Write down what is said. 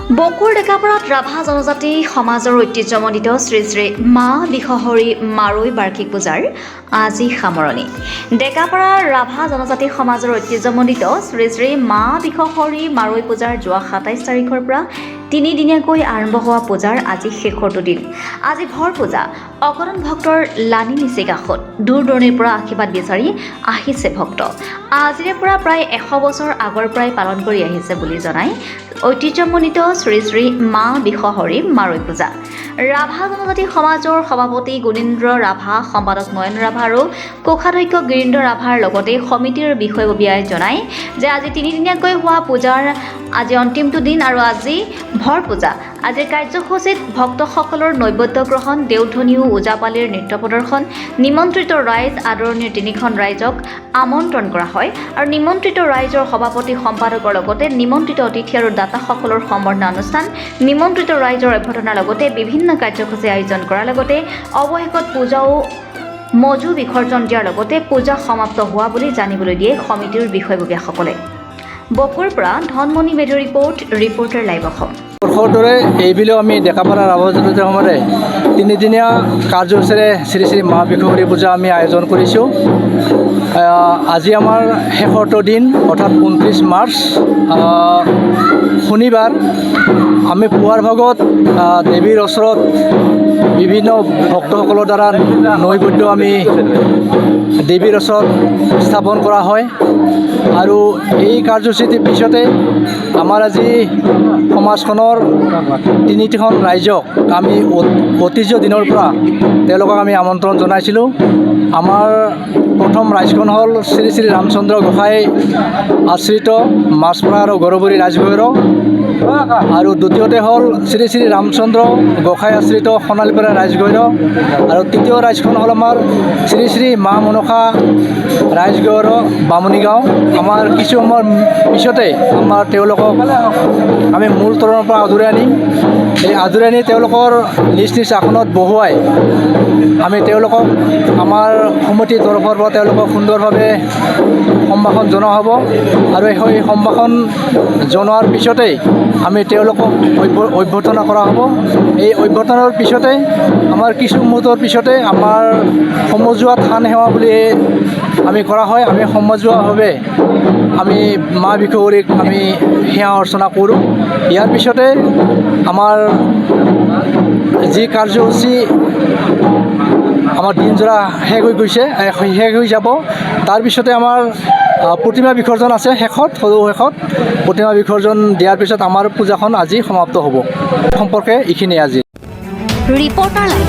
বকুৰ ডেকাপাৰাত ৰাভা জনজাতি সমাজৰ ঐতিহ্যমণ্ডিত শ্ৰী শ্ৰী মা বিশ্বহৰী মাৰৈ বাৰ্ষিক পূজাৰ আজি সামৰণি। ডেকাপাৰাৰ ৰাভা জনজাতি সমাজৰ ঐতিহ্যমণ্ডিত শ্ৰী শ্ৰী মা বিশ্বহৰী মাৰৈ পূজাৰ যোৱা ২৭ তাৰিখৰ পৰা তিনিদিনীয়াকৈ আৰম্ভ হোৱা পূজাৰ আজি শেষৰটো দিন। আজি ভৰ পূজা অগণন ভক্তৰ লানি নিচে কাষত দূৰ দূৰণিৰ পৰা আশীৰ্বাদ বিচাৰি আহিছে ভক্ত। আজিৰে পৰা প্ৰায় ১০০ বছৰ আগৰ পৰাই পালন কৰি আহিছে বুলি জনাই ঐতিহ্যমণ্ডিত শ্ৰী শ্ৰী মা বিশ্বহৰী মাৰৈ পূজা। ৰাভা জনজাতি সমাজৰ সভাপতি গুণীন্দ্ৰ ৰাভা, সম্পাদক নয়ন ৰাভা আৰু কোষাধ্যক্ষ গিৰীন্দ্ৰ ৰাভাৰ লগতে সমিতিৰ বিষয়ববীয়াই জনায় যে আজি তিনিদিনীয়াকৈ হোৱা পূজাৰ আজি অন্তিমটো দিন আৰু আজি ভৰ পূজা। আজিৰ কাৰ্যসূচীত ভক্তসকলৰ নৈবেদ্য গ্ৰহণ, দেওধনীও ওজাপালিৰ নৃত্য প্ৰদৰ্শন, নিমন্ত্ৰিত ৰাইজ আদৰণিৰ ৩খন ৰাইজক আমন্ত্ৰণ কৰা হয় আৰু নিমন্ত্ৰিত ৰাইজৰ সভাপতি সম্পাদকৰ লগতে নিমন্ত্ৰিত অতিথি আৰু দাতাসকলৰ সম্বৰ্ধনা অনুষ্ঠান, নিমন্ত্ৰিত ৰাইজৰ অভ্যৰ্থনাৰ লগতে বিভিন্ন কাৰ্যসূচী আয়োজন কৰাৰ লগতে অৱশেষত পূজাও মজু বিসৰ্জন দিয়াৰ লগতে পূজা সমাপ্ত হোৱা বুলি জানিবলৈ দিয়ে সমিতিৰ বিষয়ববীয়াসকলে। বকুৰ পৰা ধনমণি বেদৰ ৰিপৰ্টাৰ লাইভ অসম। দৰে এইবিলেও আমি ডেকাপাৰা ৰাভা জনজাতি সমাজে তিনিদিনীয়া কাৰ্যসূচীৰে শ্ৰী শ্ৰী মা বিশ্বহৰী পূজা আমি আয়োজন কৰিছোঁ। আজি আমাৰ শেষৰটো দিন অৰ্থাৎ ২৯ মাৰ্চ শনিবাৰ। আমি পুৱাৰ ভাগত দেৱীৰ ওচৰত বিভিন্ন ভক্তসকলৰ দ্বাৰা নৈবেদ্য আমি দেৱীৰ ওচৰত স্থাপন কৰা হয় আৰু এই কাৰ্যসূচীৰ পিছতে আমাৰ আজি সমাজখনৰ ৩খন ৰাইজক আমি ঐতিহ্য দিনৰ পৰা তেওঁলোকক আমি আমন্ত্ৰণ জনাইছিলোঁ। আমাৰ প্ৰথম ৰাইজখন হ'ল শ্ৰী শ্ৰী ৰামচন্দ্ৰ গোসাঁই আশ্ৰিত মাছপৰা আৰু গৰবৰী ৰাজভৈৰ, আৰু দ্বিতীয়তে হ'ল শ্ৰী শ্ৰী ৰামচন্দ্ৰ গোসাঁই আশ্ৰিত সোণালীপাৰা ৰাজগৈৰ, আৰু তৃতীয় ৰাইজখন হ'ল আমাৰ শ্ৰী শ্ৰী মা মনসা ৰাজগৈৰ বামুণী গাঁও। আমাৰ কিছু সময়ৰ পিছতে আমাৰ তেওঁলোকক আমি মূল তৰণৰ পৰা আদৰাই আনিম। এই আদৰাই আনি তেওঁলোকৰ নিজ নিজ আসনত বহুৱাই আমি তেওঁলোকক আমাৰ সমিতিৰ তৰফৰ পৰা তেওঁলোকক সুন্দৰভাৱে সম্ভাষণ জনোৱা হ'ব আৰু সেই সম্ভাষণ জনোৱাৰ পিছতেই আমি তেওঁলোকক অভ্যৰ্থনা কৰা হ'ব। এই অভ্যৰ্থনাৰ পিছতে আমাৰ কিছু মুহূৰ্তৰ পিছতে আমাৰ সমজুৱা থান সেৱা বুলি আমি কৰা হয়। আমি সমজুৱাভাৱে আমি মা বিশ্বহৰীক আমি সেৱা অৰ্চনা কৰোঁ। ইয়াৰ পিছতে আমাৰ যি কাৰ্যসূচী আমাৰ দিনজোৰা শেষ হৈ গৈছে, শেষ হৈ যাব। তাৰপিছতে আমাৰ প্ৰতিমা বিসৰ্জন আছে শেষত, সৰু শেষত প্ৰতিমা বিসৰ্জন দিয়াৰ পিছত আমাৰ পূজাখন আজি সমাপ্ত হ'ব। সম্পৰ্কে এইখিনিয়ে আজি ৰিপৰ্টাৰ লাইভ।